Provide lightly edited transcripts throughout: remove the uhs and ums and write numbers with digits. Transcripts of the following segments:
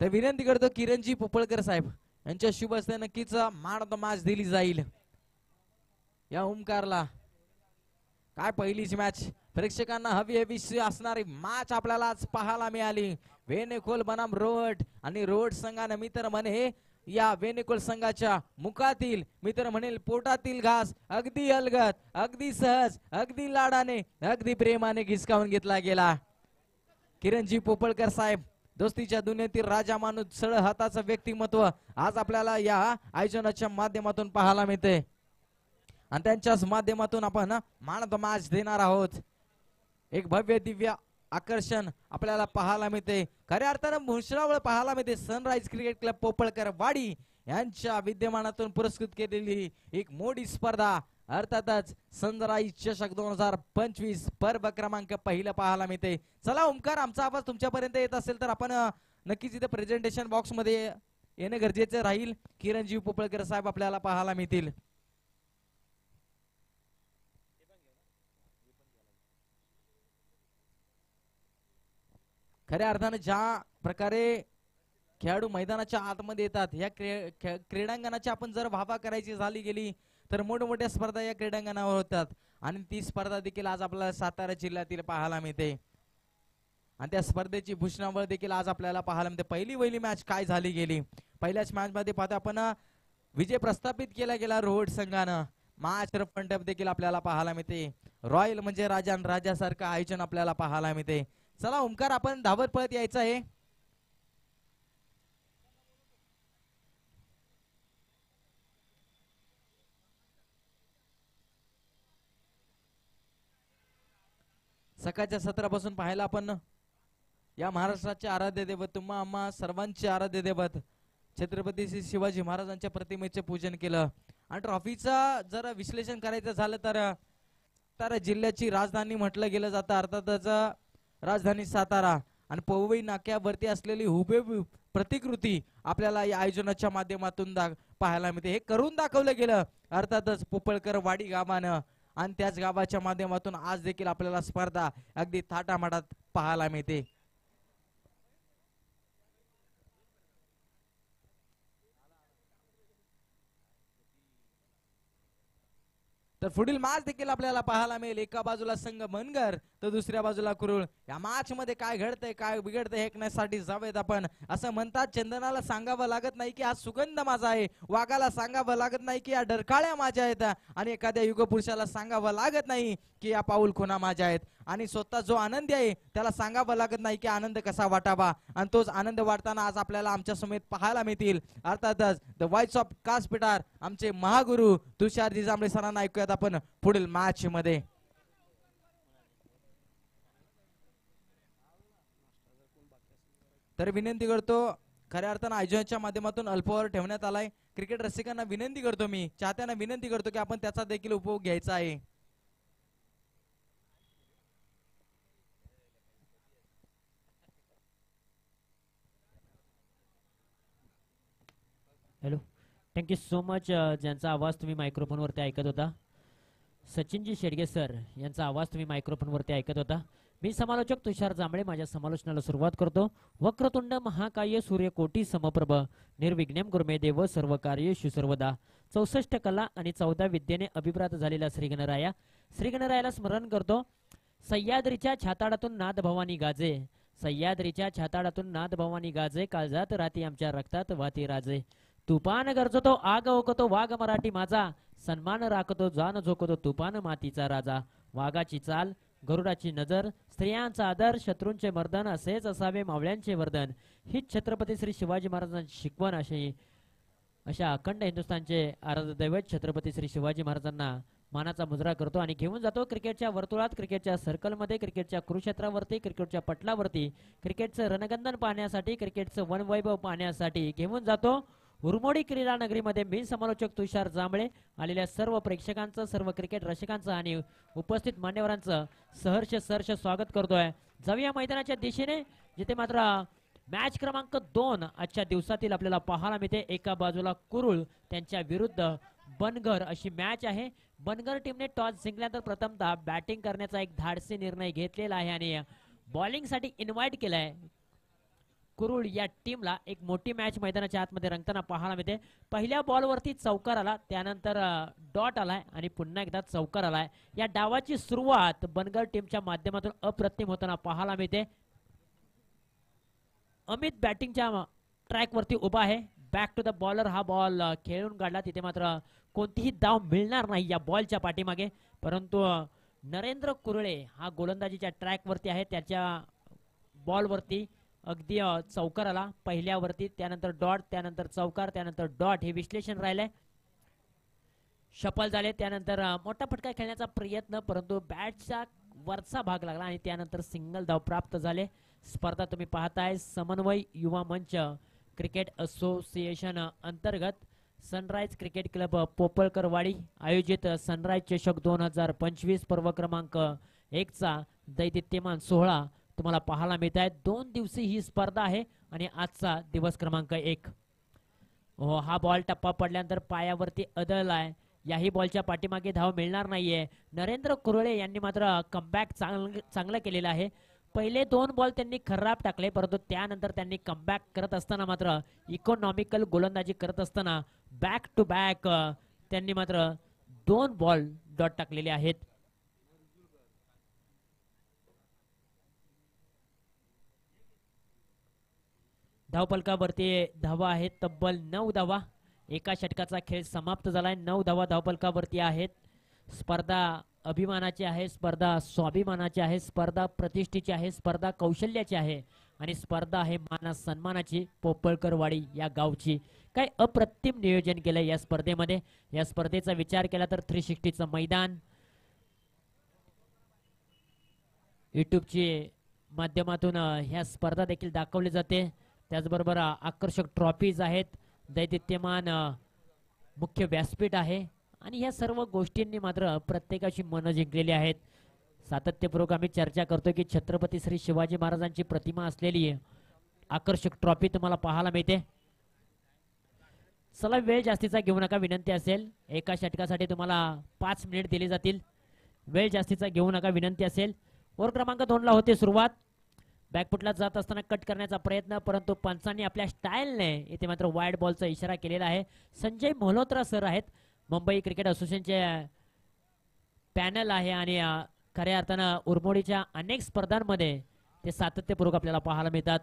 तर विनंती करतो किरणजी पोपळकर साहेब यांच्या शुभ हस्ते नक्कीच मॅन ऑफ द मॅच दिली जाईल या ओमकारला. काय पहिलीच मॅच प्रेक्षकांना हवी असणारी मॅच आपल्याला आज पाहायला मिळाली. वेणेखोल बनाम रोड आणि रोड संघाने मी तर म्हणे या वेणेखोल संघाच्या मुखातील मी तर म्हणेल पोटातील घास अगदी अलगद, अगदी सहज, अगदी लाडाने, अगदी प्रेमाने घिसकावून घेतला गेला. किरणजी पोपळकर साहेब दोस्तीच्या दुनियेतील राजा माणूस सळ हाताचं व्यक्तिमत्व आज आपल्याला या आयोजनाच्या माध्यमातून पाहायला मिळते आणि त्यांच्याच माध्यमातून आपण मॅन ऑफ द मॅच देणार आहोत. एक भव्य दिव्य आकर्षण आपल्याला पाहायला मिळते. खऱ्या अर्थानं भुसरावळ पाहायला मिळते. सनराइज क्रिकेट क्लब पोपळकर वाडी यांच्या विद्यमानातून पुरस्कृत केलेली एक मोठी स्पर्धा अर्थातच सनराइज चषक 2025 पर्व क्रमांक पहिला पाहायला मिळते. चला ओमकार, आमचा आवाज तुमच्यापर्यंत येत असेल तर आपण नक्कीच इथे प्रेझेंटेशन बॉक्स मध्ये येणे गरजेचे राहील. किरणजी पोपळकर साहेब आपल्याला पाहायला मिळतील. खऱ्या अर्थाने ज्या प्रकारे खेळाडू मैदानाच्या आतमध्ये येतात या क्रीडांगणाची आपण जर वाहवा करायची झाली गेली तर मोठमोठ्या स्पर्धा या क्रीडांगणावर होतात आणि ती स्पर्धा देखील आज आपल्याला सातारा जिल्ह्यातील पाहायला मिळते आणि त्या स्पर्धेची भूषणावळ देखील आज आपल्याला पाहायला मिळते. पहिली मॅच काय झाली गेली. पहिल्याच मॅच मध्ये पाहतो आपण विजय प्रस्थापित केला गेला रोड संघानं. मॅच रफंटअप देखील आपल्याला पाहायला मिळते. रॉयल म्हणजे राजा आणि राजासारखं आयोजन आपल्याला पाहायला मिळते. चला ओमकार, आपण धावत पळत यायचं आहे. सकाळच्या सत्रापासून पाहायला आपण या महाराष्ट्राचे आराध्य दैवत तुम्हा आम्हा सर्वांचे आराध्य दैवत छत्रपती श्री शिवाजी महाराजांच्या प्रतिमेचे पूजन केलं आणि ट्रॉफीचं जर विश्लेषण करायचं झालं तर जिल्ह्याची राजधानी म्हटलं गेलं जातं. अर्थातच राजधानी सातारा आणि पवई नाक्यावरती असलेली हुबेहूब प्रतिकृती आपल्याला या आयोजनाच्या माध्यमातून पाहायला मिळते. हे करून दाखवलं गेलं अर्थातच पोपळकर वाडी गावानं आणि त्याच गावाच्या माध्यमातून आज देखील आपल्याला स्पर्धा अगदी थाटामाटात पाहायला मिळते. तर पुढील मॅच देखील आपल्याला पाहायला मिळेल. एका बाजूला संघ मनगर तर दुसऱ्या बाजूला कुरुळ. या मॅच मध्ये काय घडतंय काय बिघडतंय हे ऐकण्यासाठी जावेत आपण. असं म्हणतात चंदनाला सांगावं लागत नाही की हा सुगंध माझा आहे, वाघाला सांगावं लागत नाही की या डरकाळ्या माझ्या आहेत आणि एखाद्या युगपुरुषाला सांगावं लागत नाही की या पाऊल खुणा माझ्या आहेत आणि स्वतः जो आनंदी आहे त्याला सांगावं लागत नाही की आनंद कसा वाटावा आणि तोच आनंद वाटताना आज आपल्याला आमच्या समेत पाहायला मिळतील. अर्थातच द व्हॉइस ऑफ कास्ट पिटार आमचे महागुरु तुषार जांभळे सरांना ऐकूयात आपण पुढील मॅच मध्ये. तर विनंती करतो खऱ्या अर्थानं आयोजनाच्या माध्यमातून अल्पवर ठेवण्यात आलाय. क्रिकेट रसिकांना विनंती करतो, मी चाहत्यांना विनंती करतो की आपण त्याचा देखील उपयोग घ्यायचा आहे. Hello, thank you so much. ज्यांचा आवाज तुम्ही मायक्रोफोनवरती ऐकत होता सचिनजी शेडगे सर यांचा आवाज तुम्ही मायक्रोफोनवरती ऐकत होता. मी समालोचक तुषार जांभळे माझ्या समालोचनाला सुरुवात करतो. वक्रतुंड महाकाय सूर्यकोटी समप्रभ निर्विघ्नम गुरुमे देव सर्व कार्येषु सर्वदा. 64 कला आणि 14 विद्येने अभिप्रात झालेला श्रीगणरायाला स्मरण करतो. सह्याद्रीच्या छाताडातून नाद भवानी गाजे, सह्याद्रीच्या छाताडातून नाद भवानी गाजे, काळजात राती आमच्या रक्तात वाती राजे. तुफान गरजतो आग ओकतो वाघ मराठी माझा, सन्मान राखतो जान झोकतो तुफान मातीचा राजा. वाघाची चाल गरुडाची नजर, स्त्रियांचा आदर, शत्रूंचे मर्दन, असेच असावे मावळ्यांचे वर्धन. हीच छत्रपती श्री शिवाजी महाराजांची शिकवण. अशा अखंड हिंदुस्थानचे आराध्य दैवत छत्रपती श्री शिवाजी महाराजांना मानाचा मुजरा करतो आणि घेऊन जातो क्रिकेटच्या वर्तुळात, क्रिकेटच्या सर्कलमध्ये, क्रिकेटच्या कुरुक्षेत्रावरती, क्रिकेटच्या पटलावरती, क्रिकेटचं रणगंधन पाहण्यासाठी, क्रिकेटचं वनवैभव पाहण्यासाठी घेऊन जातो उर्मोडी क्रीडा नगरीमध्ये. मी समालोचक तुषार जांभळे आलेल्या सर्व प्रेक्षकांचं, सर्व क्रिकेट रसिकांचं आणि उपस्थित मान्यवरांचं सहर्ष स्वागत करतोय. जाऊया मैदानाच्या दिशेने, जिथे मात्र मॅच क्रमांक 2 आजच्या दिवसातील आपल्याला पाहायला मिळते. एका बाजूला कुरुळ त्यांच्या विरुद्ध बनगर अशी मॅच आहे. बनगर टीमने टॉस जिंकल्यानंतर प्रथमतः बॅटिंग करण्याचा एक धाडसी निर्णय घेतलेला आहे आणि बॉलिंग साठी इन्व्हाइट केलाय. कुरुळ या टीमला एक मोठी मॅच मैदानाच्या आतमध्ये रंगताना पाहायला मिळते. पहिल्या बॉलवरती चौकार आला, त्यानंतर डॉट आलाय आणि पुन्हा एकदा चौकार आलाय. या डावाची सुरुवात बनगर टीमच्या माध्यमातून अप्रतिम होताना पाहायला मिळते. अमित बॅटिंगच्या ट्रॅक वरती उभा आहे. बॅक टू द बॉलर हा बॉल खेळून काढला. तिथे मात्र कोणतीही धाव मिळणार नाही या बॉलच्या पाठीमागे, परंतु नरेंद्र कुरळे हा गोलंदाजीच्या ट्रॅक वरती आहे. त्याच्या बॉलवरती अगदी चौकार आला पहिल्यावरती, त्यानंतर डॉट, त्यानंतर चौकार, त्यानंतर डॉट. हे विश्लेषण राहिलंय. शफल झाले, त्यानंतर मोठा फटका खेळण्याचा प्रयत्न, परंतु बॅटचा वरचा भाग लागला आणि त्यानंतर सिंगल धाव प्राप्त झाले. स्पर्धा तुम्ही पाहताय समन्वय युवा मंच क्रिकेट असोसिएशन अंतर्गत सनराइज क्रिकेट क्लब पोपळकरवाडी आयोजित सनराइज चषक 2025 पर्व क्रमांक 1 चा दैदिप्यमान सोहळा तुम्हाला पाहायला मिळत आहे. 2 दिवसीय ही स्पर्धा आहे आणि आजचा दिवस क्रमांक 1. हा बॉल टप्पा पडल्यानंतर पायावरती अदळलाय. याही बॉलच्या पाठीमागे धाव मिळणार नाहीये. नरेंद्र कुरळे यांनी मात्र कमबॅक चांगलं केलेलं आहे. पहिले 2 बॉल त्यांनी खराब टाकले, परंतु त्यानंतर त्यांनी कमबॅक करत असताना मात्र इकॉनॉमिकल गोलंदाजी करत असताना बॅक टू बॅक त्यांनी मात्र 2 बॉल डॉट टाकलेले आहेत. धावपलकावरती धावा आहेत तब्बल 9 धावा. एका षटकाचा खेळ समाप्त झालाय. 9 धावा धावपलकावरती आहेत. स्पर्धा अभिमानाची आहे, स्पर्धा स्वाभिमानाची आहे, स्पर्धा प्रतिष्ठेची आहे, स्पर्धा कौशल्याची आहे आणि स्पर्धा आहे माना सन्मानाची. पोपळकरवाडी या गावची काय अप्रतिम नियोजन केलं या स्पर्धेमध्ये. या स्पर्धेचा विचार केला तर 360चं मैदान, युट्यूबची माध्यमातून ह्या स्पर्धा देखील दाखवली जाते. त्याचबरोबर आकर्षक ट्रॉफीज आहेत, दैदिप्यमान मुख्य व्यासपीठ आहे आणि या सर्व गोष्टींनी मात्र प्रत्येकाची मनं जिंकलेली आहेत. सातत्यपूर्वक आम्ही चर्चा करतोय की छत्रपती श्री शिवाजी महाराजांची प्रतिमा असलेली आकर्षक ट्रॉफी तुम्हाला पाहायला मिळते. चला वेळ जास्तीचा घेऊ नका, विनंती असेल. एका षटकासाठी तुम्हाला 5 मिनिट दिले जातील. वेळ जास्तीचा घेऊ नका, विनंती असेल. ओव्हर क्रमांक 2 ला होते सुरुवात. बॅकफुटला जात असताना कट करण्याचा प्रयत्न, परंतु पंचांनी आपल्या स्टाईलने इथे मात्र वाईड बॉलचा इशारा केलेला आहे. संजय मल्होत्रा सर आहेत, मुंबई क्रिकेट असोसिएशनचे पॅनल आहे आणि खऱ्या अर्थानं उरमोडीच्या अनेक स्पर्धांमध्ये ते सातत्यपूर्वक आपल्याला पाहायला मिळतात.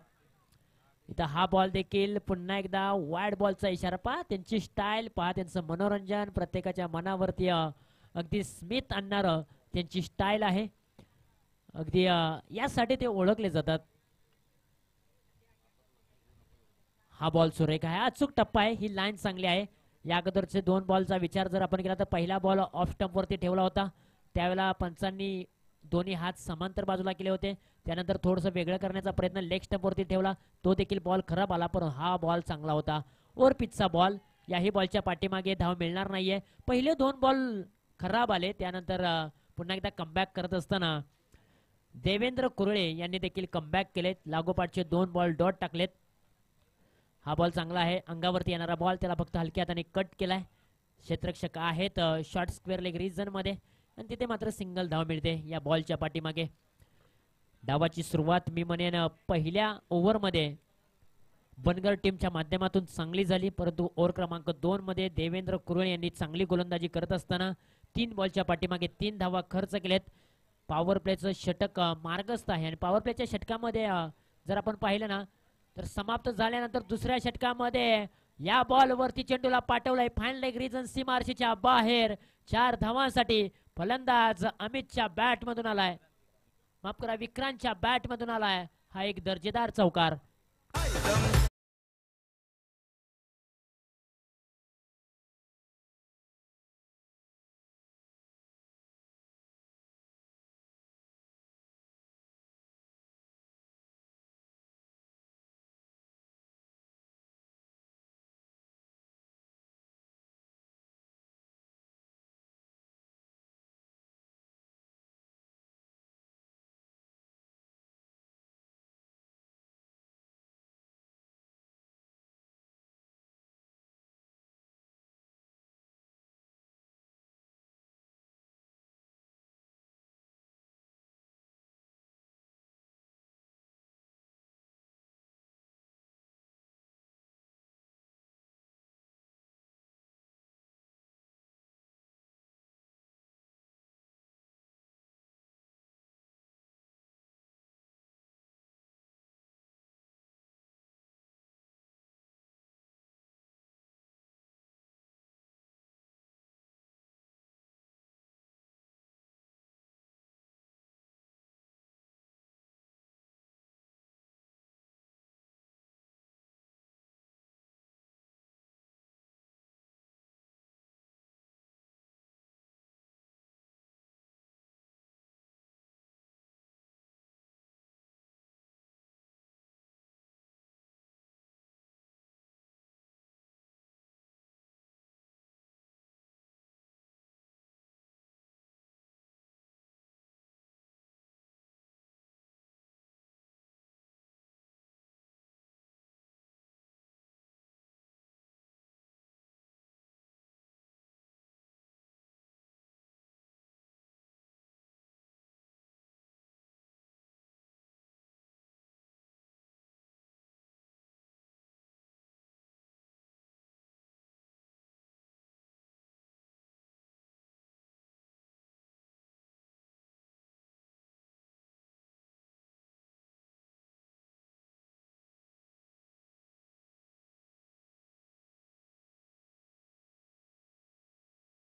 इथं हा बॉल देखील पुन्हा एकदा वाईड बॉलचा इशारा. पहा त्यांची स्टाईल, पहा त्यांचं मनोरंजन, प्रत्येकाच्या मनावरती अगदी स्मित आणणारं त्यांची स्टाईल आहे. अगदी यासाठी ते ओळखले जातात. हा बॉल सुरेख आहे, अचूक टप्पा आहे, ही लाईन चांगली आहे. या अगोदरचे 2 बॉलचा विचार जर आपण केला तर पहिला बॉल ऑफ स्टंप वरती ठेवला होता, त्यावेळेला पंचांनी दोन्ही हात समांतर बाजूला केले होते. त्यानंतर थोडंसं वेगळं करण्याचा प्रयत्न लेग स्टंप वरती ठेवला, तो देखील बॉल खराब आला, पण हा बॉल चांगला होता. ओव्हर पिचचा बॉल. याही बॉलच्या पाठीमागे धाव मिळणार नाहीये. पहिले 2 बॉल खराब आले, त्यानंतर पुन्हा एकदा कमबॅक करत असताना देवेंद्र कुरळे यांनी देखील कमबॅक केलेत. लागोपाठचे 2 बॉल डॉट टाकलेत. हा बॉल चांगला आहे, अंगावरती येणारा बॉल, त्याला फक्त हलक्या हाताने कट केलाय. क्षेत्ररक्षक आहेत शॉर्ट स्क्वेअर लेग रिजन मध्ये आणि तिथे मात्र सिंगल धाव मिळते या बॉलच्या पाठीमागे. डावाची सुरुवात मी म्हणेन पहिल्या ओव्हरमध्ये बनगर टीमच्या माध्यमातून चांगली झाली, परंतु ओव्हर क्रमांक 2 मध्ये देवेंद्र कुरळे यांनी चांगली गोलंदाजी करत असताना 3 बॉलच्या पाठीमागे 3 धावा खर्च केलेत. पॉवर प्लेचं षटक मार्गस्थ आहे आणि पॉवर प्लेच्या षटकामध्ये जर आपण पाहिलं ना तर समाप्त झाल्यानंतर दुसऱ्या षटकामध्ये या बॉल वरती चेंडूला पाठवलाय फाईन लेग रिजन सीमारेषेच्या बाहेर. 4 धावांसाठी फलंदाज अमितच्या बॅट मधून आलाय, माफ करा विक्रांतच्या बॅट मधून आलाय हा एक दर्जेदार चौकार.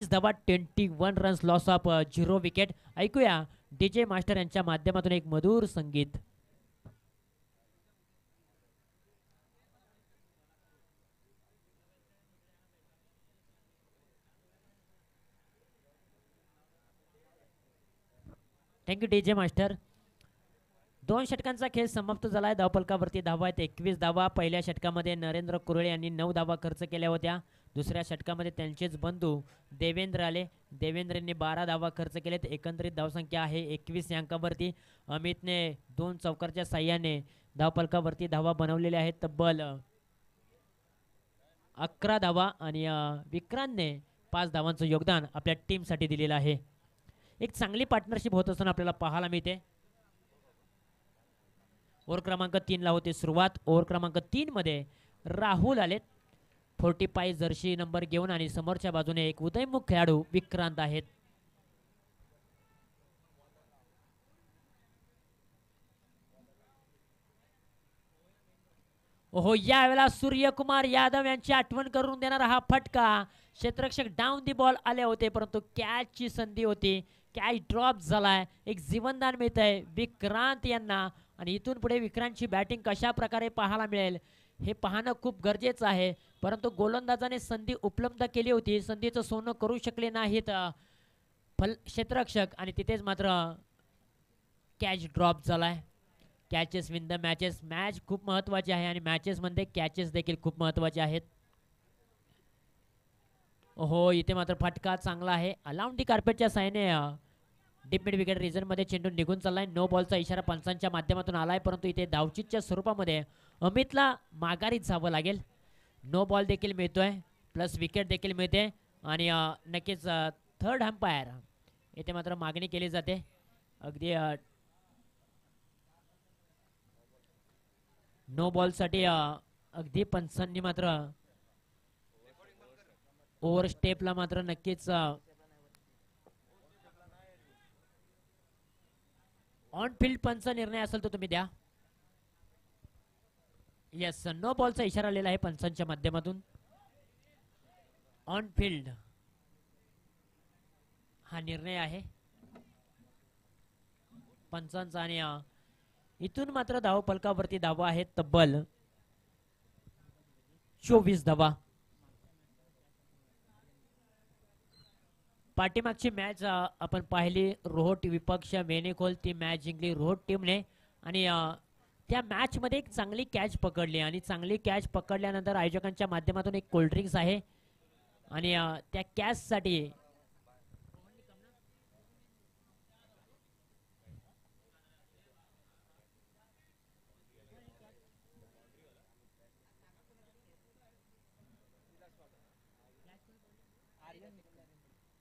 धावा 21 रन्स लॉस ऑफ 0 विकेट. ऐकूया डीजे मास्टर यांच्या माध्यमातून एक मधुर संगीत. Thank you DJ master. 2 षटकांचा खेळ समाप्त झालाय. धावफलकावरती धावा आहेत 21 धावा. पहिल्या षटकामध्ये नरेंद्र कुरळे यांनी 9 धावा खर्च केल्या होत्या. दुसऱ्या षटकामध्ये त्यांचेच बंधू देवेंद्र आले. देवेंद्रने 12 धावा खर्च केलेत. एकंदरीत धावसंख्या आहे 21 या अंकावरती. अमितने 2 चौकारच्या साह्याने धावफलकावरती धावा बनवलेल्या आहेत तब्बल 11 धावा. आणि विक्रांतने 5 धावांचं योगदान आपल्या टीमसाठी दिलेलं आहे. एक चांगली पार्टनरशिप होत असताना आपल्याला पाहायला मिळते. ओव्हर क्रमांक 3 ला होते सुरुवात. ओव्हर क्रमांक 3 मध्ये राहुल आलेत 45 जर्सी नंबर घेऊन आणि समोरच्या बाजूने एक उदयमुख खेळाडू विक्रांत आहेत. ओहो, यावेळेला सूर्यकुमार यादव यांची आठवण करून देणारा हा फटका. क्षेत्ररक्षक डाऊन दी बॉल आले होते परंतु कॅचची संधी होती. कॅच ड्रॉप झालाय. एक जीवनदान मिळत आहे विक्रांत यांना. आणि इथून पुढे विक्रांतची बॅटिंग कशा प्रकारे पाहायला मिळेल हे पाहणं खूप गरजेचं आहे. परंतु गोलंदाजाने संधी उपलब्ध केली होती. संधीचं सोनं करू शकले नाहीत क्षेत्ररक्षक. आणि तिथेच मात्र कॅच ड्रॉप झालाय. Catches win the matches. Match खूप महत्वाची आहे आणि मॅचेस मध्ये कॅचेस देखील खूप महत्वाचे आहेत. हो, इथे मात्र फटका चांगला आहे. अलाउंड दी कार्पेटच्या साहाय्याने डीप मिड विकेट रिजन मध्ये चेंडू निघून चाललाय. नो बॉलचा इशारा पंचांच्या माध्यमातून आलाय परंतु इथे धावचीतच्या स्वरूपामध्ये अमितला माघारीत जावं लागेल. नो बॉल देखील मिळतोय प्लस विकेट देखील मिळते. आणि नक्कीच थर्ड अंपायर इथे मात्र मागणी केली जाते. अगदी नो बॉलसाठी अगदी पंचांनी मात्र ओव्हर स्टेपला मात्र नक्कीच ऑन फील्ड पंच निर्णय असेल तो तुम्ही द्या. येस, नो बॉलचा इशारा आलेला आहे पंचांच्या माध्यमातून. ऑन फील्ड हा निर्णय आहे पंचांचा. आणि इथून मात्र धाव फलकावरती धावा आहेत तब्बल 24 धावा. पाठीमागची मॅच आपण पाहिली रोहोट विपक्ष मेनेकोल ती मॅच जिंकली रोहोट टीमने. आणि त्या मॅच मध्ये एक चांगली कॅच पकडली आणि चांगली कॅच पकडल्यानंतर आयोजकांच्या माध्यमातून एक कोल्ड ड्रिंक्स आहे. आणि त्या कॅच साठी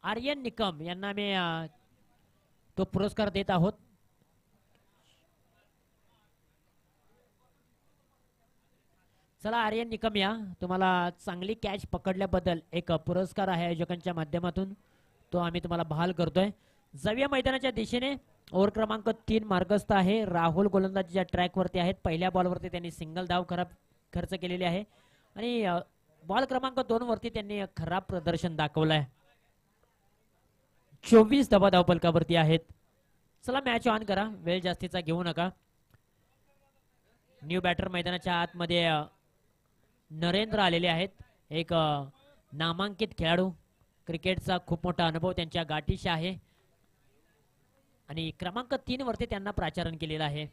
आर्यन निकम यांना मी तो पुरस्कार देत आहोत. चला आर्यन निकम या, तुम्हाला चांगली कॅच पकडल्याबद्दल एक पुरस्कार आहे आयोजकांच्या माध्यमातून, तो आम्ही तुम्हाला बहाल करतोय. जाऊया मैदानाच्या दिशेने. ओव्हर क्रमांक 3 मार्गस्थ आहे. राहुल गोलंदाजीच्या ट्रॅक वरती आहेत. पहिल्या बॉलवरती त्यांनी सिंगल धाव खर्च केलेली आहे आणि बॉल क्रमांक 2 वरती त्यांनी खराब प्रदर्शन दाखवलंय. 24 धावा धावफलकावरती आहेत. चला मॅच ऑन करा, वेळ जास्तीचा घेऊ नका. न्यू बॅटर मैदानाच्या आतमध्ये नरेंद्र आलेले आहेत. एक नामांकित खेळाडू, क्रिकेटचा खूप मोठा अनुभव त्यांच्या गाठीशी आहे आणि क्रमांक 3 वरती त्यांना प्राचारण केलेलं आहे.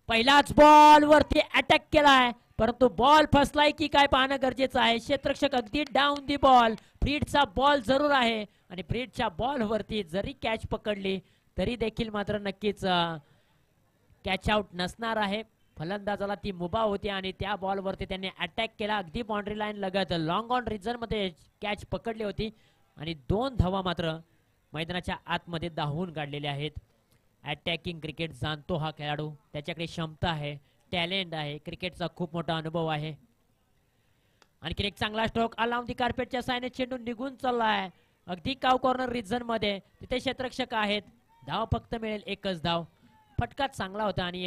पहिलाच बॉल वरती अटॅक केलाय परंतु बॉल फसलाय की काय पाहणं गरजेचं आहे. क्षेत्ररक्षक अगदी डाऊन दी बॉल. फ्रीडचा बॉल जरूर आहे आणि फ्रीडच्या बॉल वरती जरी कॅच पकडली तरी देखील मात्र नक्कीच कॅच आउट नसणार आहे. फलंदाजाला ती मुभा होती आणि त्या बॉल वरती त्यांनी अटॅक केला. अगदी बाउंड्री लाईन लगत लॉंग ऑन रिजन मध्ये कॅच पकडली होती आणि 2 धावा मात्र मैदानाच्या आतमध्ये धावून काढलेल्या आहेत. अटॅकिंग क्रिकेट जाणतो हा खेळाडू, त्याच्याकडे क्षमता आहे, टॅलेंट आहे, क्रिकेटचा खूप मोठा अनुभव आहे. आणखी एक चांगला स्ट्रोक अलाउंड दी कार्पेटच्या साहाय्याने चेंडू निघून चाललाय अगदी काव कॉर्नर रिजन मध्ये. तिथे क्षेत्ररक्षक आहेत. धाव फक्त मिळेल एकच धाव. फटका चांगला होता आणि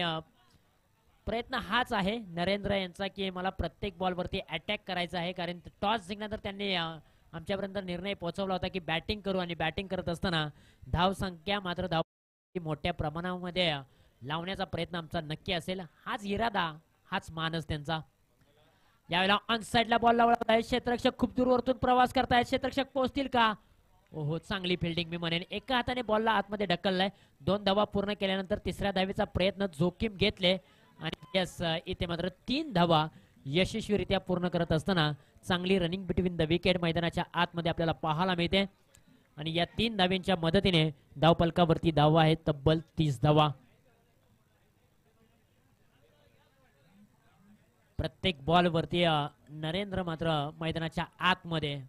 प्रयत्न हाच आहे नरेंद्र यांचा की मला प्रत्येक बॉलवरती अटॅक करायचा आहे, कारण टॉस जिंकल्यानंतर त्यांनी आमच्यापर्यंत निर्णय पोहोचवला होता की बॅटिंग करू, आणि बॅटिंग करत असताना धाव संख्या मात्र धाव मोठ्या प्रमाणामध्ये लावण्याचा प्रयत्न आमचा नक्की असेल. हाच इरादा, हाच मानस त्यांचा. यावेळेला ऑन साइडला बॉल लावला आहे. क्षेत्ररक्षक खूप दूरवरतून प्रवास करतायत. क्षेत्ररक्षक पोहोचतील का? ओहो, चांगली फिल्डिंग मी म्हणेन. एका हाताने बॉलला आतमध्ये ढकललाय. 2 धावा पूर्ण केल्यानंतर तिसऱ्या धावेचा प्रयत्न जोखीम घेतले, आणि यस, इथे मात्र 3 धावा यशस्वीरित्या पूर्ण करत असताना चांगली रनिंग बिटवीन द विकेट मैदानाच्या आतमध्ये आपल्याला पाहायला मिळते. आणि या 3 धाव्यांच्या मदतीने धावपलकावरती धावा आहेत तब्बल 30 धावा. प्रत्येक बॉल वरती नरेंद्र मात्र मैदानाच्या आतमध्ये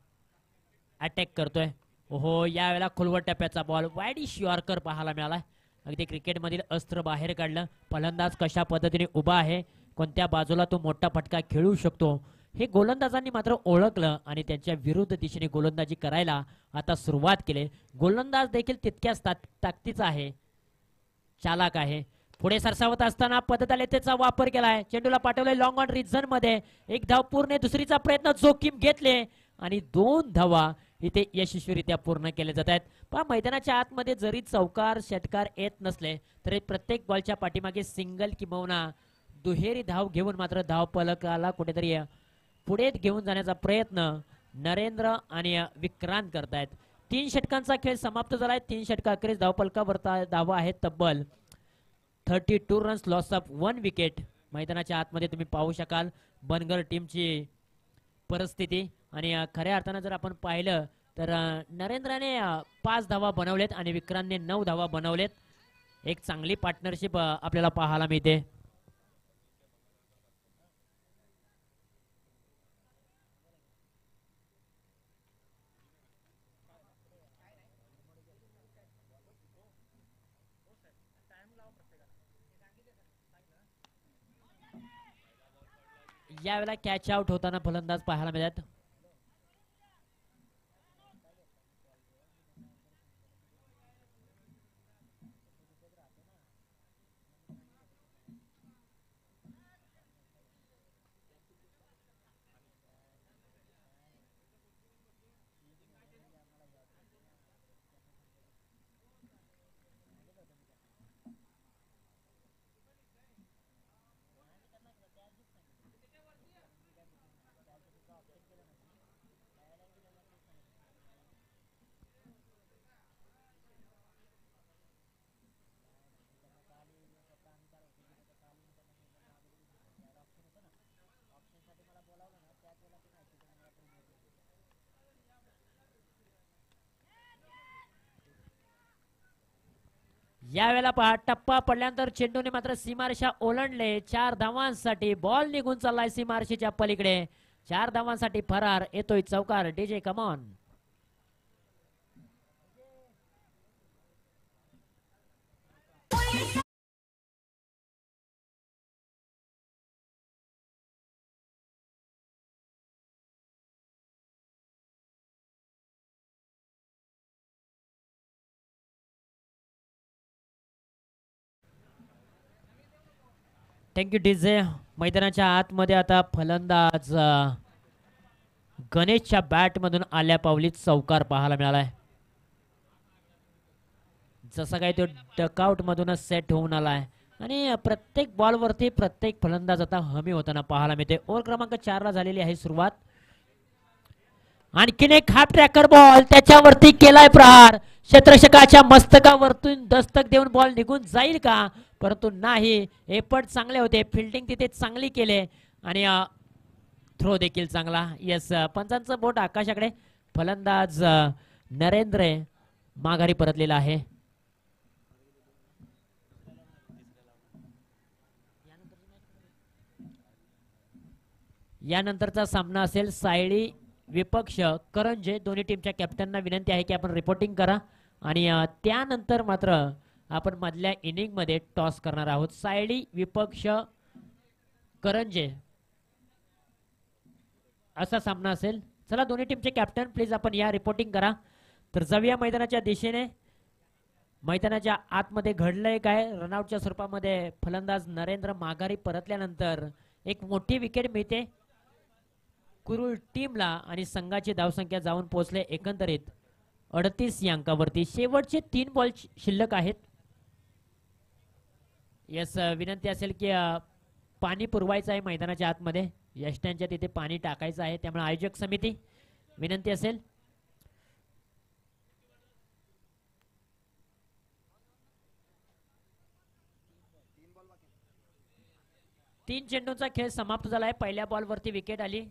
अटॅक करतोय. ओहो, यावेळेला खोलवर टप्प्याचा बॉल वाईडिश यॉर्कर पाहायला मिळाला. अगदी क्रिकेटमधील अस्त्र बाहेर काढलं. फलंदाज कशा पद्धतीने उभा आहे, कोणत्या बाजूला तो मोठा फटका खेळू शकतो हे गोलंदाजांनी मात्र ओळखलं, आणि त्यांच्या विरुद्ध दिशेने गोलंदाजी करायला आता सुरुवात केली. गोलंदाज देखील तितक्याच ताकदीचा आहे, चालाक आहे. पुढे सरसावत असताना पदतालिकेचा वापर केलाय. चेंडूला पाठवले लॉंग ऑन रिझन मध्ये. एक धाव पूर्ण, दुसरीचा प्रयत्न जोखीम घेतले, आणि 2 धावा इथे यशस्वीरित्या पूर्ण केले जात आहेत. पण मैदानाच्या आतमध्ये जरी चौकार षटकार येत नसले तरी प्रत्येक बॉलच्या पाठीमागे सिंगल किंवा दुहेरी धाव घेऊन मात्र धाव फलकाला कुठेतरी पुढे घेऊन जाण्याचा प्रयत्न नरेंद्र आणि विक्रांत करतायत. 3 षटकांचा खेळ समाप्त झालाय. 3 षटकाखेरीज धावफलकावर धावा आहेत तब्बल 32 रन्स, लॉस ऑफ 1 विकेट. मैदानाच्या आतमध्ये तुम्ही पाहू शकाल बनगर टीमची परिस्थिती. आणि खऱ्या अर्थानं जर आपण पाहिलं तर नरेंद्रने 5 धावा बनवलेत आणि विक्रांतने 9 धावा बनवलेत. एक चांगली पार्टनरशिप आपल्याला पाहायला मिळते. यावेळेला कॅच आउट होताना फलंदाज पाहायला मिळतात. यावेळेला पहा, टप्पा पडल्यानंतर चेंडूने मात्र सीमारेषा ओलांडले. 4 धावांसाठी बॉल निघून चाललाय सीमारेषेच्या पलीकडे. 4 धावांसाठी फरार. येतोय चौकार. DJ come on. Thank you DJ. मैदानाच्या आतमध्ये आता फलंदाज गणेशच्या बॅट मधून आल्या पावली चौकार पाहायला मिळालाय. जसा काही तो डकआउट मधूनच सेट होऊन आलाय, आणि प्रत्येक बॉल वरती प्रत्येक फलंदाज आता हमी होताना पाहायला मिळते. ओव्हर क्रमांक 4 ला झालेली आहे सुरुवात. आणखीन एक हाफ ट्रॅकर बॉल, त्याच्यावरती केलाय प्रहार. क्षेत्ररक्षकाच्या मस्तकावरतून दस्तक देऊन बॉल निघून जाईल का? परंतु नाही. एफर्ट चांगले होते, फिल्डिंग तिथे चांगली केले, आणि थ्रो देखील चांगला. यस, पंचांचं बोट आकाशाकडे. फलंदाज नरेंद्र माघारी परतलेला आहे. यानंतरचा सामना असेल सायळी विपक्ष करंजे. दोन्ही टीमच्या कॅप्टनना विनंती आहे की आपण रिपोर्टिंग करा, आणि त्यानंतर मात्र आपण मधल्या इनिंग मध्ये टॉस करणार आहोत. सायळी विपक्ष करंजे असा सामना असेल. चला, दोन्ही टीमचे कॅप्टन प्लीज आपण या रिपोर्टिंग करा. तर जाऊया मैदानाच्या दिशेने. मैदानाच्या आतमध्ये घडलंय काय? रनआउटच्या स्वरूपामध्ये फलंदाज नरेंद्र माघारी परतल्यानंतर एक मोठी विकेट मिळते कुरुळ टीमला आणि संघाची धावसंख्या जाऊन पोहोचले एकंदरीत 38 या अंकावरती. शेवटचे 3 बॉल शिल्लक आहेत. यस, विनंती असेल की पाणी पुरवायचं आहे मैदानाच्या आतमध्ये. यष्ट्यांच्या तिथे पाणी टाकायचं आहे, त्यामुळे आयोजक समिती विनंती असेल. तीन चेंडूंचा खेळ समाप्त झालाय. पहिल्या बॉलवरती विकेट आली.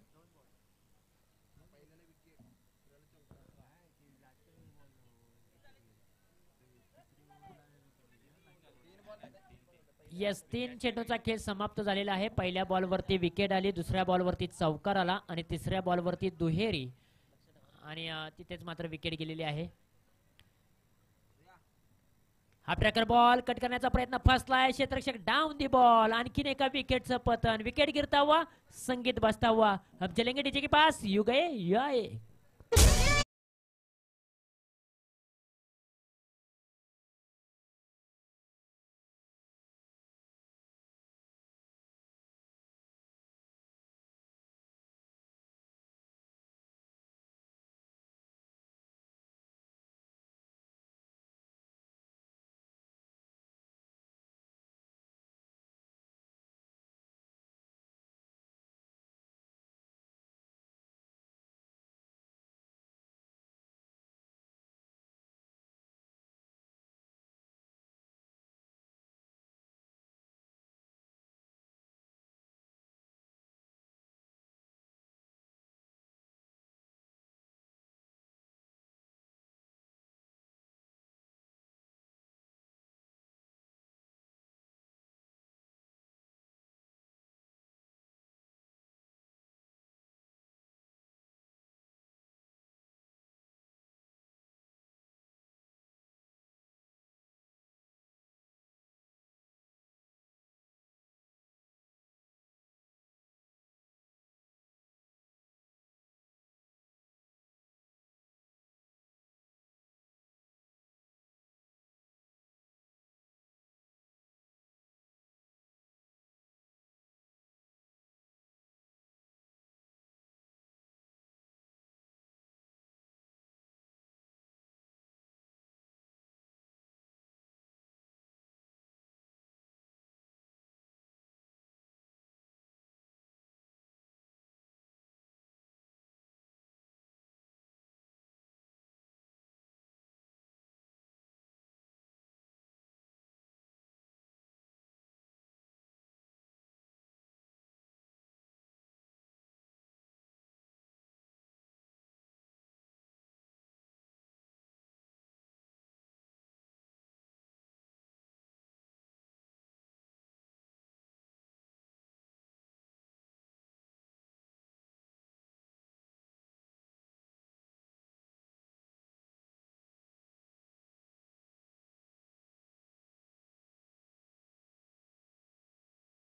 येस, 3 चेंडूचा खेळ समाप्त झालेला आहे. पहिल्या बॉलवरती विकेट आली, दुसऱ्या बॉलवरती चौकार आला आणि तिसऱ्या बॉलवरती दुहेरी आणि तिथेच मात्र विकेट गेलेली आहे. हा ट्रॅकर बॉल कट करण्याचा प्रयत्न फसलाय. क्षेत्ररक्षक डाऊन दी बॉल. आणखीन एका विकेटचं पतन. विकेट गिरता हुआ, संगीत बजता हुआ. अब चलेंगे डीजे के पास. यू गए यू आए.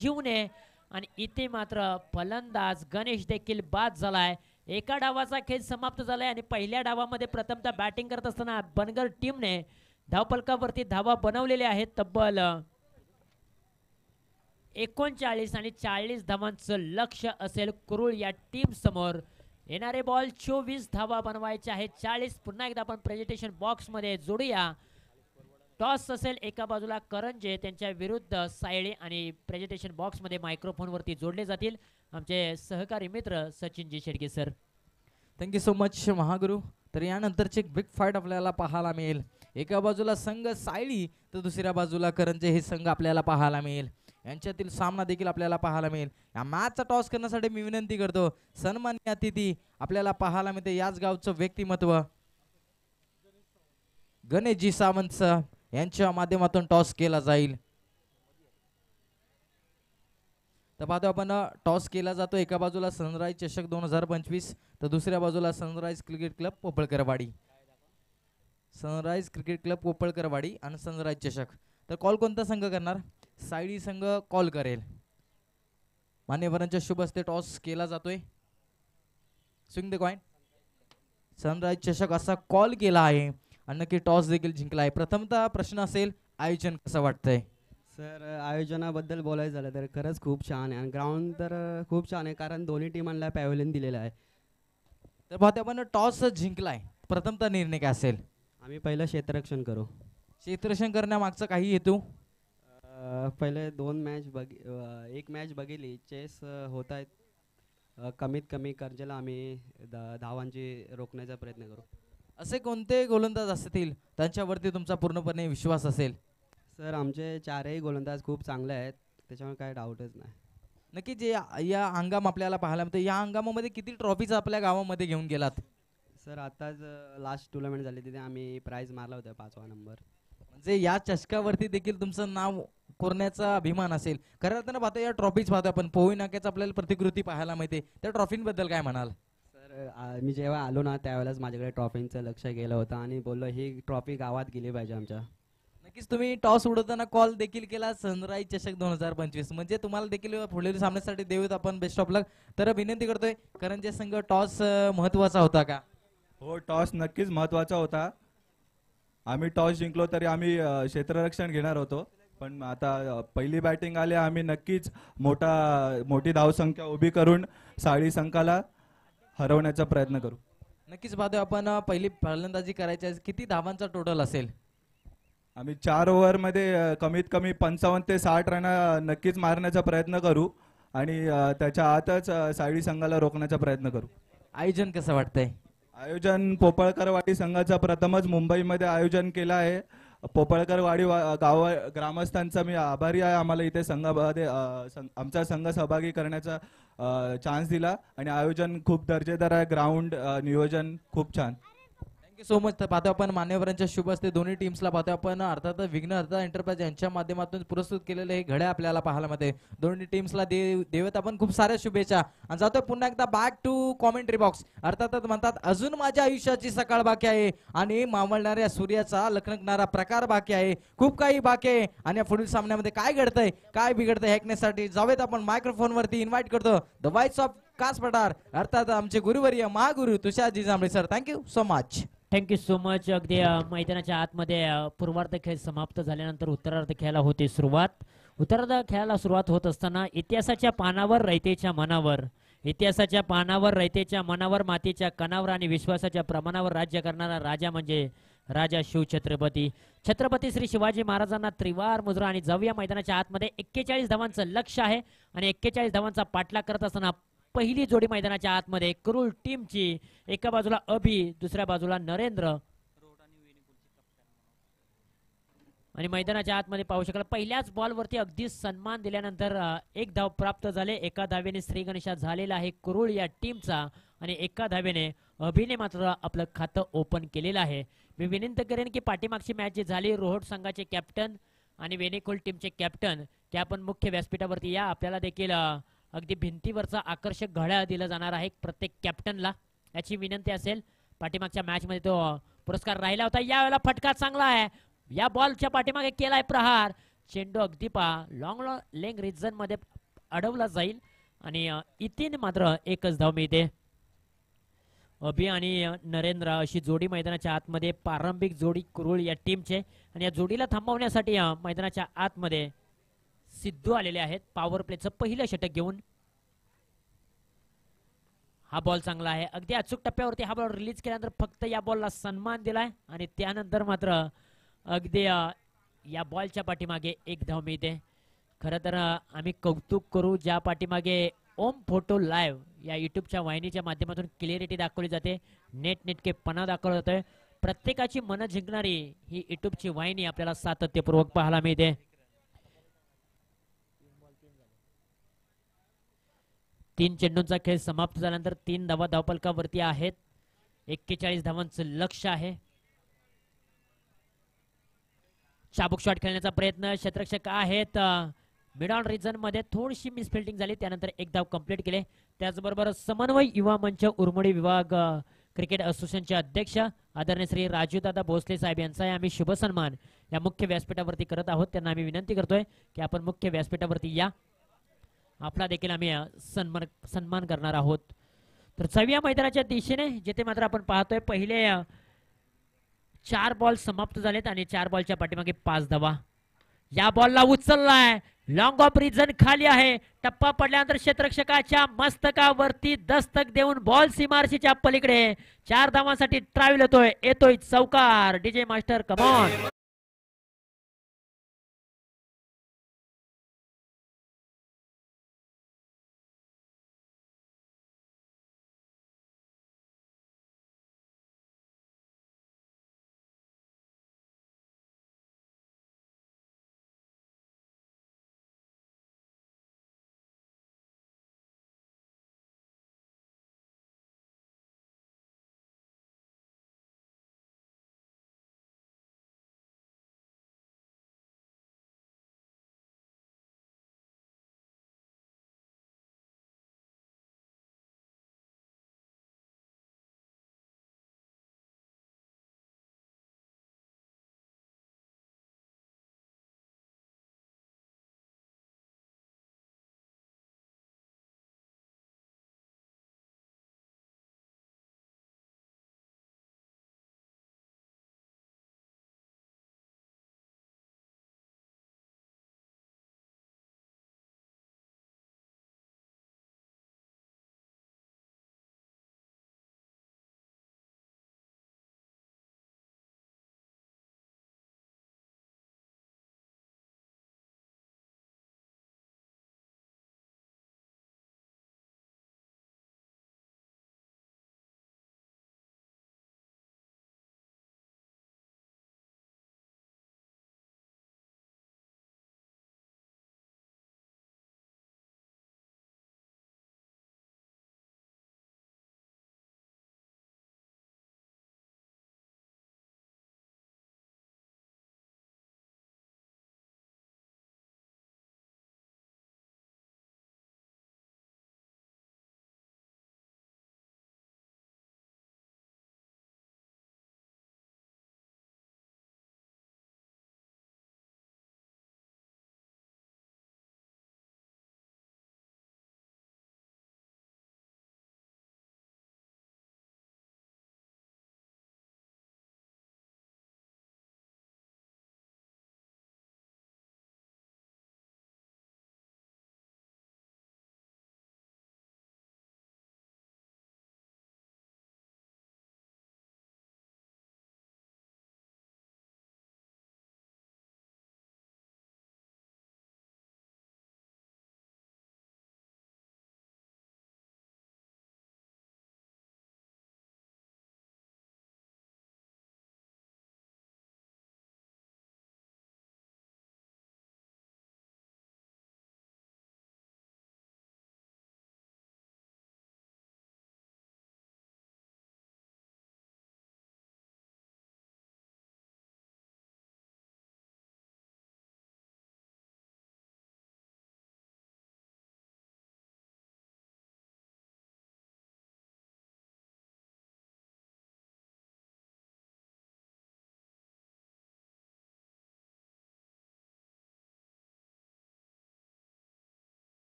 घेऊ नये आणि इथे मात्र फलंदाज गणेश देखील बाद झालाय. एका डावाचा खेळ समाप्त झालाय आणि पहिल्या डावामध्ये प्रथमतः बॅटिंग करत असताना बनगर टीमने धावफलकावरती धावा बनवलेल्या आहेत. तब्बल 39 आणि 40 धावांचं लक्ष असेल कुरुळ या टीम समोर. येणारे बॉल 24 धावा बनवायचे आहेत. 40. पुन्हा एकदा आपण प्रेझेंटेशन बॉक्स मध्ये जोडूया. टॉस असेल एका बाजूला करंजे त्यांच्या विरुद्ध सायळे आणि प्रेझेंटेशन बॉक्स मध्ये मायक्रोफोन वरती जोडले जातील आमचे सहकारी मित्र Sachinji Shedge sir. Thank you so much महागुरु. तर यानंतरची एक बिग फाईट आपल्याला पाहायला मिळेल. एका बाजूला संघ सायळी तर दुसऱ्या बाजूला करंजे हे संघ आपल्याला पाहायला मिळेल. यांच्यातील सामना देखील आपल्याला पाहायला मिळेल. या मॅचचा टॉस करण्यासाठी मी विनंती करतो सन्माननीय अतिथी आपल्याला पाहायला मिळते याच गावचं व्यक्तिमत्व गणेशजी सावंत यांच्या माध्यमातून टॉस केला जाईल. तर पाहतो आपण टॉस केला जातो. एका बाजूला सनराइज चषक 2025 तर दुसऱ्या बाजूला sunrise cricket club Popalkarwadi. Sunrise cricket club Popalkarwadi आणि सनराइज चषक. तर कॉल कोणता संघ करणार? सायडी संघ कॉल करेल. मान्यवरांच्या शुभ हस्ते टॉस केला जातोय. Swing the coin. सनराइज चषक असा कॉल केला आहे आणि नक्की टॉस देखील जिंकलाय. प्रथमतः प्रश्न असेल, आयोजन कसं वाटतंय? सर आयोजनाबद्दल बोलायचं झालं तर खरंच खूप छान आहे आणि ग्राउंड तर खूप छान आहे कारण दोन्ही टीमांना पॅव्हलियन दिलेलं आहे. तर पाहतो आपण टॉस जिंकलाय, प्रथमतः निर्णय काय असेल? आम्ही पहिलं क्षेत्ररक्षण करू. क्षेत्ररक्षण करण्यामागचा काही हेतू? पहिले एक मॅच बघितली चेस होत आहेत. कमीत कमी कर्जेला आम्ही धावांची रोखण्याचा प्रयत्न करू. असे कोणते गोलंदाज असतील त्यांच्यावरती तुमचा पूर्णपणे विश्वास असेल? सर आमचे चारही गोलंदाज खूप चांगले आहेत, त्याच्यामुळे काय डाऊटच नाही. नक्की जे या हंगाम आपल्याला पाहायला मिळतं, या हंगामामध्ये किती ट्रॉफीज आपल्या गावामध्ये घेऊन गेलात? सर आताच लास्ट टुर्नामेंट झाली तिथे आम्ही प्राईज मारला होता 5वा नंबर. म्हणजे या चषकावरती देखील तुमचं नाव कोरण्याचा अभिमान असेल. खऱ्या अर्थानं पाहतो या ट्रॉफीज पाहतो आपण, पोहई नाक्याचं आपल्याला प्रतिकृती पाहायला मिळते. त्या ट्रॉफींबद्दल काय म्हणाल? सर मी जेव्हा आलो ना त्यावेळेस माझ्याकडे ट्रॉफींचं लक्ष गेलं होतं आणि बोललो ही ट्रॉफी गावात गेली पाहिजे आमच्या. नक्कीच तुम्ही टॉस उडवताना कॉल देखील केला, सनराईज चषक 2025, म्हणजे तुम्हाला देखील पुढील सामन्यासाठी देऊत आपण बेस्ट ऑफ लक. तर विनंती करतोय, करंजे संघ टॉस महत्वाचा होता का? हो, टॉस नक्कीच महत्त्वाचा होता. आम्ही टॉस जिंकलो तरी आम्ही क्षेत्ररक्षण घेणार होतो, पण आता पहिली बॅटिंग आली, आम्ही नक्कीच मोठी धावसंख्या उभी करून साळी संघाला हरवण्याचा प्रयत्न करू. नक्कीच पाहतोय आपण पहिली फलंदाजी करायची आहे. किती धावांचा टोटल असेल? आम्ही 4 ओव्हरमध्ये कमीत कमी 55 ते 60 रन नक्कीच मारण्याचा प्रयत्न करू आणि त्याच्या आतच साळी संघाला रोखण्याचा प्रयत्न करू. आयोजन कसं वाटतंय? आयोजन पोपळकरवाडी संघाचा प्रथमच मुंबईमध्ये आयोजन केलं आहे. पोपळकरवाडी गाव ग्रामस्थांचा मी आभारी आहे. आम्हाला इथे संघामध्ये आमचा संघ सहभागी करण्याचा चान्स दिला आणि आयोजन खूप दर्जेदार आहे. ग्राउंड नियोजन खूप छान. Thank you so much. तर पाहतो आपण मान्यवरांच्या शुभ हस्ते दोन्ही टीम्सला पाहतो आपण अर्थात विघ्नहर्ता एंटरप्राइज यांच्या माध्यमातून पुरस्कृत केलेले हे घड्या आपल्याला पाहायला मिळते. दोन्ही टीम्सला देवत आपण खूप साऱ्या शुभेच्छा. आणि जातोय पुन्हा एकदा बॅक टू कॉमेंट्री बॉक्स. अर्थातच म्हणतात अजून माझ्या आयुष्याची सकाळ बाकी आहे आणि मावळणाऱ्या सूर्याचा लखलखणारा प्रकार बाकी आहे, खूप काही बाकी आहे. आणि या पुढील सामन्यामध्ये काय घडतंय, काय बिघडतंय हे ऐकण्यासाठी जावेत आपण मायक्रोफोन वरती इन्व्हाइट करतो द व्हाइस ऑफ कास पठार, अर्थात आमचे गुरुवर्य महागुरु Tusharji Jambhale sir. Thank you so much. Thank you so much. अगदी मैदानाच्या आतमध्ये पूर्वार्ध खेळ समाप्त झाल्यानंतर उत्तरार्ध खेळाला होती सुरुवात. उत्तरार्ध खेळाला सुरुवात होत असताना इतिहासाच्या पानावर रयतेच्या मनावर, इतिहासाच्या पानावर रयतेच्या मनावर, मातीच्या कणावर आणि विश्वासाच्या प्रमाणावर राज्य करणारा राजा म्हणजे राजा शिवछत्रपती छत्रपती श्री शिवाजी महाराजांना त्रिवार मुजरा. आणि जाऊया मैदानाच्या आतमध्ये 41 धावांचं लक्ष आहे आणि 41 धावांचा पाठलाग करत असताना पहिली जोडी मैदानाच्या आतमध्ये कुरुल टीमची. एका बाजूला अभि, दुसऱ्या बाजूला नरेंद्र. आणि मैदानाच्या आतमध्ये पाहू शकाल पहिल्याच बॉलवरती अगदी सन्मान दिल्यानंतर 1 धाव प्राप्त झाले. एका धावेने श्री गणेशा झालेला आहे कुरुल या टीमचा आणि एका धावेने अभिने मात्र आपलं खातं ओपन केलेलं आहे. मी विनंती करेन की पाठीमागची मॅच जी झाली रोहट संघाचे कॅप्टन आणि वेणेकुल टीमचे कॅप्टन ते आपण मुख्य व्यासपीठावरती या. आपल्याला देखील अगदी भिंतीवरचा आकर्षक घड्याळ दिला जाणार आहे प्रत्येक कॅप्टनला, याची विनंती असेल. पाठीमागच्या मॅच मध्ये तो पुरस्कार राहिला होता. यावेळेला फटका चांगला आहे, या बॉलच्या पाठीमागे केलाय प्रहार. चेंडू अगदी लॉंग लेग रिजन मध्ये अडवला जाईल आणि इतीन मात्र एकच धाव मिळते. अभि आणि नरेंद्र अशी जोडी मैदानाच्या आतमध्ये प्रारंभिक जोडी कुरुळ या टीमचे. आणि या जोडीला थांबवण्यासाठी मैदानाच्या आतमध्ये सिद्धू आलेले आहेत पॉवर प्लेचं पहिलं षटक घेऊन. हा बॉल चांगला आहे, अगदी अचूक टप्प्यावरती हा बॉल रिलीज केल्यानंतर फक्त या बॉलला सन्मान दिलाय आणि त्यानंतर मात्र अगदी या बॉलच्या पाठीमागे 1 धाव मिळते. खरं तर आम्ही कौतुक करू ज्या पाठीमागे ओम फोटो लाईव्ह या युट्यूबच्या वाहिनीच्या माध्यमातून क्लिअरिटी दाखवली जाते, नेटकेपणा दाखवला जातोय. प्रत्येकाची मनं जिंकणारी ही युट्यूबची वाहिनी आपल्याला सातत्यपूर्वक पाहायला मिळते. 3 चेंडूंचा खेळ समाप्त झाल्यानंतर 3 धावा धावपलकावरती आहेत. 41 धावांचं लक्ष आहे. चाबूक शॉट खेळण्याचा प्रयत्न, क्षेत्ररक्षक आहेत मिड ऑन रिजन मध्ये, थोडीशी मिसफिल्डिंग झाली त्यानंतर 1 धाव कंप्लीट केले. त्याचबरोबर समन्वय युवा मंच उरमोडी विभाग क्रिकेट असोसिएशनचे अध्यक्ष आदरणीय श्री राजूदादा भोसले साहेब यांचा आम्ही शुभ सन्मान या मुख्य व्यासपीठावरती करत आहोत. त्यांना आम्ही विनंती करतोय की आपण मुख्य व्यासपीठावरती या, आपला देखील आम्ही सन्मान करणार आहोत. तर 6व्या मैदानाच्या दिशेने जिथे मात्र आपण पाहतोय पहिले 4 बॉल समाप्त झालेत आणि 4 बॉलच्या पाठीमागे 5 धावा. या बॉलला उचललाय, लॉंग ऑफ रिजन खाली आहे. टप्पा पडल्यानंतर क्षेत्ररक्षकाच्या मस्तकावरती दस्तक देऊन बॉल सीमारशीच्या पलीकडे 4 धावांसाठी ट्रॅव्हल येतोय चौकार. DJ master come on.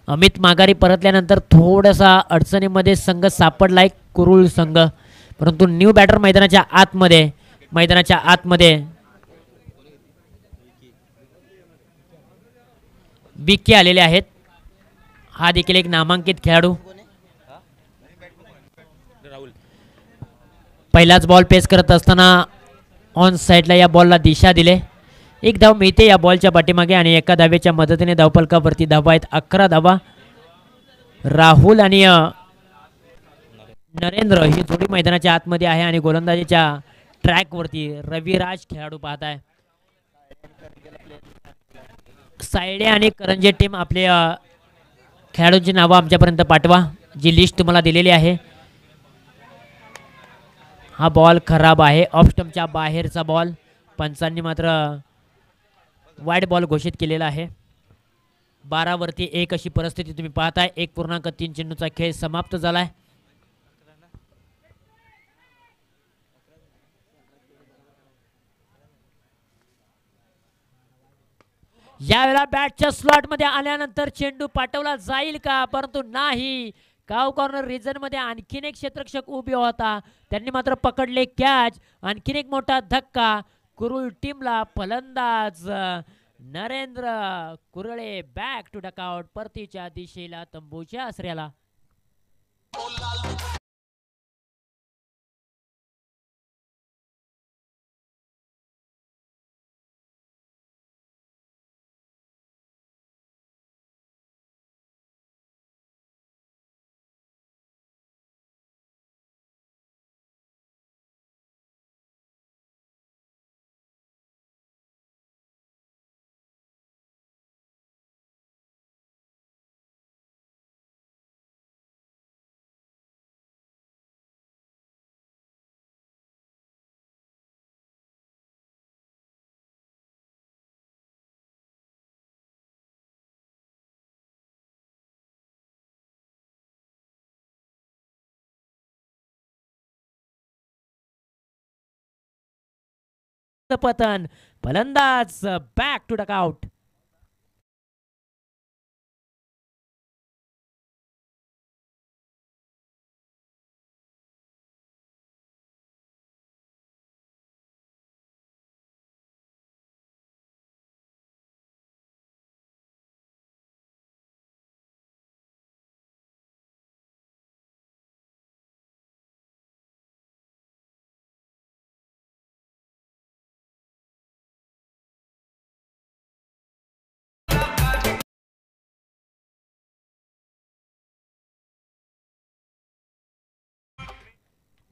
अमित माघारी परतल्यानंतर थोडासा अडचणीमध्ये संघ सापडलाय कुरुळ संघ, परंतु न्यू बॅटर मैदानाच्या आतमध्ये विके आलेले आहेत. हा देखील एक नामांकित खेळाडू. पहिलाच बॉल पेस करत असताना ऑन साइडला या बॉलला दिशा दिले. एक धाव मिळते या बॉलच्या पाठीमागे आणि एका धावेच्या मदतीने धावफलकावरती धावा आहेत 11 धावा. राहुल आणि नरेंद्र ही जोडी मैदानाच्या आतमध्ये आहे आणि गोलंदाजीच्या ट्रॅकवरती रविराज खेळाडू पाहत आहे. सायडे आणि करंजे टीम आपले खेळाडूंची नावं आमच्यापर्यंत पाठवा, जी लिस्ट तुम्हाला दिलेली आहे. हा बॉल खराब आहे, ऑफ स्टंपच्या बाहेरचा बॉल. पंचांनी मात्र वाईड बॉल घोषित केलेला आहे. 12 वरती 1 अशी परिस्थिती तुम्ही पाहताय. 1.3 चेंडूचा खेळ समाप्त झालाय. यावेळेला बॅटच्या स्लॉट मध्ये आल्यानंतर चेंडू पाठवला जाईल का, परंतु नाही. काव कॉर्नर रिजन मध्ये आणखीन एक क्षेत्ररक्षक उभे होता, त्यांनी मात्र पकडले कॅच. आणखीन एक मोठा धक्का कुरुळ टीमला. फलंदाज नरेंद्र कुरळे बॅक टू डकआउट परतीच्या दिशेला तंबूच्या आसऱ्याला. पतन फलंदाज बॅक टू डकआउट.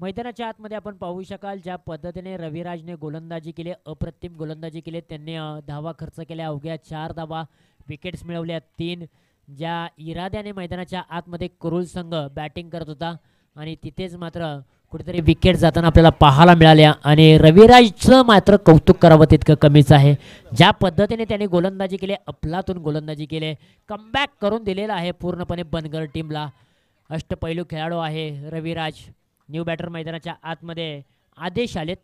मैदानाच्या आतमध्ये आपण पाहू शकाल ज्या पद्धतीने रविराजने गोलंदाजी केली, अप्रतिम गोलंदाजी केली. त्यांनी धावा खर्च केल्या, अवघ्या 4 धावा, विकेट्स मिळवल्या 3. ज्या इराद्याने मैदानाच्या आतमध्ये कुरुळ संघ बॅटिंग करत होता आणि तिथेच मात्र कुठेतरी विकेट जाताना आपल्याला पाहायला मिळाल्या. आणि रविराजचं मात्र कौतुक करावं तितकं कमीच आहे. ज्या पद्धतीने त्यांनी गोलंदाजी केली, अफलातून गोलंदाजी केली, कमबॅक करून दिलेला आहे पूर्णपणे बनगर टीमला. अष्टपैलू खेळाडू आहे रविराज. न्यू बॅटर मैदानाच्या आतमध्ये आदेश आलेत,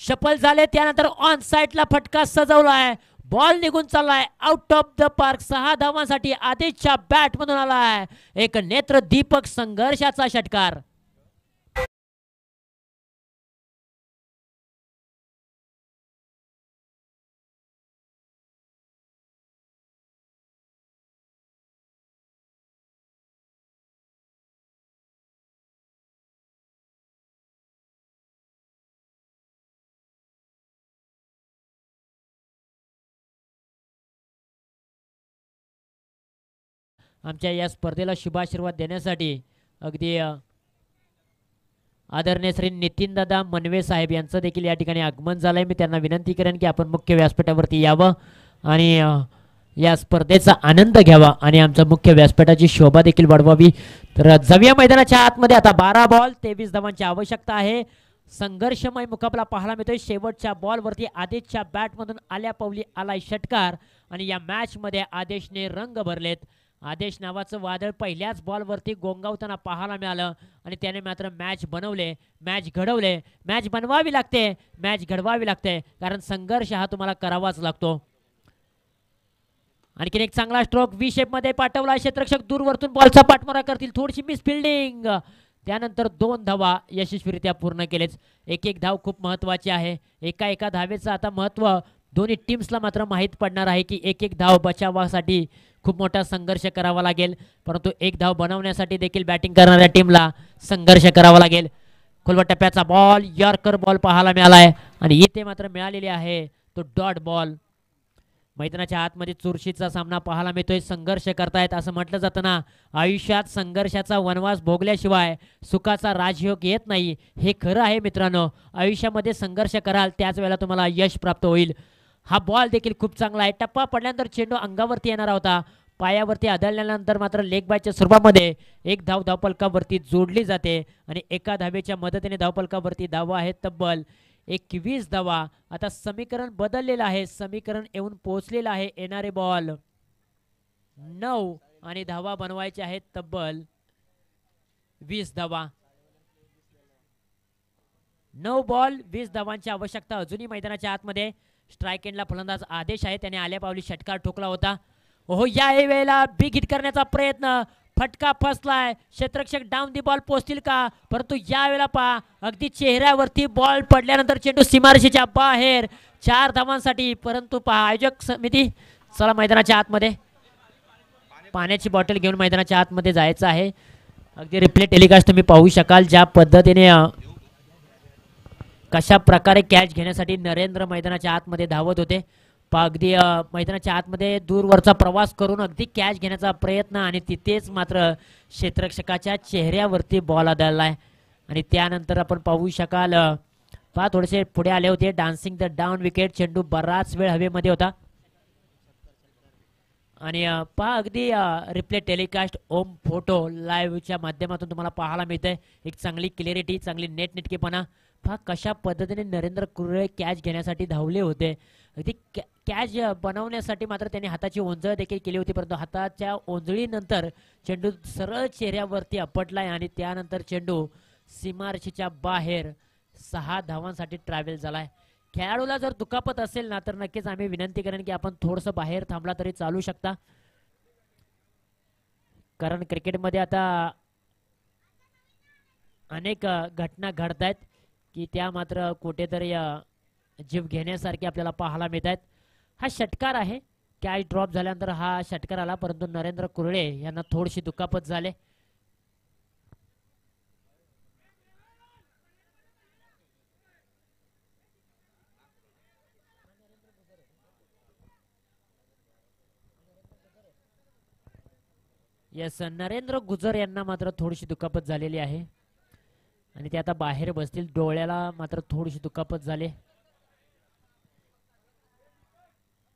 शफल झाले, त्यानंतर ऑन साइडला फटका सजवलाय, बॉल निघून चाललाय आउट ऑफ द पार्क. 6 धावांसाठी आदेशच्या बॅट मधून आलाय एक नेत्र दीपक संघर्षाचा षटकार. आमच्या या स्पर्धेला शुभाशीर्वाद देण्यासाठी अगदी आदरणीय श्री नितीन दादा मनवे साहेब यांचं देखील या ठिकाणी आगमन झालंय. मी त्यांना विनंती करेन की आपण मुख्य व्यासपीठावरती यावं आणि या स्पर्धेचा आनंद घ्यावा आणि आमच्या मुख्य व्यासपीठाची शोभा देखील वाढवावी. तर जाऊया मैदानाच्या आतमध्ये. आता 12 बॉल 23 धावांची आवश्यकता आहे. संघर्षमय मुकाबला पाहायला मिळतोय. शेवटच्या बॉलवरती आदेशच्या बॅटमधून आल्या पावली आलाय षटकार आणि या मॅच मध्ये आदेशने रंग भरलेत. आदेश नावाचं वादळ पहिल्याच बॉलवरती गोंगावताना पाहायला मिळालं आणि त्याने मात्र मॅच बनवले, मॅच घडवले. मॅच बनवावी लागते, मॅच घडवावी लागते, कारण संघर्ष हा तुम्हाला करावाच लागतो. आणखीन एक चांगला स्ट्रोक व्ही शेप मध्ये पाठवला. क्षेत्ररक्षक दूरवरतून बॉलचा पाठमारा करतील, थोडीशी मिस फिल्डिंग, त्यानंतर 2 धावा यशस्वीरित्या पूर्ण केलेच. एक धाव खूप महत्त्वाची आहे. एका धावेचं आता महत्त्व दोन्ही टीम्सला मात्र माहीत पडणार आहे की एक धाव बचावासाठी खूप मोठा संघर्ष करावा लागेल, परंतु 1 धाव बनवण्यासाठी देखील बॅटिंग करणाऱ्या टीमला संघर्ष करावा लागेल. खोलवा टप्प्याचा बॉल, यॉर्कर बॉल पाहायला मिळालाय आणि इथे मात्र मिळालेली आहे तो डॉट बॉल. मैदानाच्या आतमध्ये चुरशीचा सामना पाहायला मिळतोय. संघर्ष करतायत असं म्हटलं जातं ना, आयुष्यात संघर्षाचा वनवास भोगल्याशिवाय सुखाचा राजयोग येत नाही. हे खरं आहे मित्रांनो. आयुष्यामध्ये संघर्ष कराल त्याच वेळेला तुम्हाला यश प्राप्त होईल. हा बॉल देखील खूप चांगला आहे. टप्पा पडल्यानंतर चेंडू अंगावरती येणार होता, पायावरती आदळल्यानंतर मात्र लेग बायच्या स्वरूपामध्ये 1 धाव धावपलकावरती जोडली जाते आणि एका धावेच्या मदतीने धावपलकावरती धावा आहेत तब्बल 21 धावा. आता समीकरण बदललेलं आहे, समीकरण येऊन पोहोचलेलं आहे. येणारे बॉल 9 आणि धावा बनवायचे आहेत तब्बल 20 धावा. 9 बॉल 20 धावांची आवश्यकता अजूनही मैदानाच्या आतमध्ये. स्ट्राईक एंडला फलंदाज आदेश आहे, त्याने आल्या पावली षटकार ठोकला होता. ओहो, या वेळेला बिग हिट करण्याचा प्रयत्न, फटका फसलाय. क्षेत्ररक्षक डाऊन दी बॉल पोहोचतील का, परंतु या वेळेला पहा अगदी चेहऱ्यावरती बॉल पडल्यानंतर चेंडू सीमारेषेच्या बाहेर 4 धावांसाठी. परंतु पहा आयोजक समिती, चला मैदानाच्या आतमध्ये, पाण्याची बॉटल घेऊन मैदानाच्या आतमध्ये जायचं आहे. अगदी रिप्ले टेलिकास्ट तुम्ही पाहू शकाल ज्या पद्धतीने कशा प्रकारे कॅच घेण्यासाठी नरेंद्र मैदानाच्या आतमध्ये धावत होते. अगदी मैदानाच्या आतमध्ये दूरवरचा प्रवास करून अगदी कॅच घेण्याचा प्रयत्न आणि तिथेच मात्र क्षेत्ररक्षकाच्या चेहऱ्यावरती बॉल आदळलाय. आणि त्यानंतर आपण पाहू शकाल पहा थोडेसे पुढे आले होते. डान्सिंग द डाऊन विकेट, चेंडू बराच वेळ हवेमध्ये होता. आणि पहा अगदी रिप्ले टेलिकास्ट ओम फोटो लाईव्हच्या माध्यमातून तुम्हाला पाहायला मिळतंय. एक चांगली क्लिअरिटी, चांगली नेटनेटकेपणा. पहा कशा पद्धतीने नरेंद्र कुरळे कॅच घेण्यासाठी धावले होते. अगदी कॅच बनवण्यासाठी मात्र त्यांनी हाताची ओंजळ देखील केली होती, परंतु हाताच्या ओंजळीनंतर चेंडू सरळ चेहऱ्यावरती आपटलाय आणि त्यानंतर चेंडू सीमारेषेच्या बाहेर 6 धावांसाठी ट्रॅव्हल झालाय. खेळाडूला जर दुखापत असेल ना तर नक्कीच आम्ही विनंती करेन की आपण थोडंसं बाहेर थांबला तरी चालू शकता, कारण क्रिकेटमध्ये आता अनेक घटना घडत आहेत की त्या मात्र कुठेतरी जीव घेण्यासारखे आपल्याला पाहायला मिळत आहेत. हा षटकार आहे, कॅच ड्रॉप झाल्यानंतर हा षटकार आला, परंतु नरेंद्र कुरळे यांना थोडीशी दुखापत झाले. येस, नरेंद्र गुजर यांना मात्र थोडीशी दुखापत झालेली आहे आणि ते आता बाहेर बसतील. डोळ्याला मात्र थोडीशी दुखापत झाली.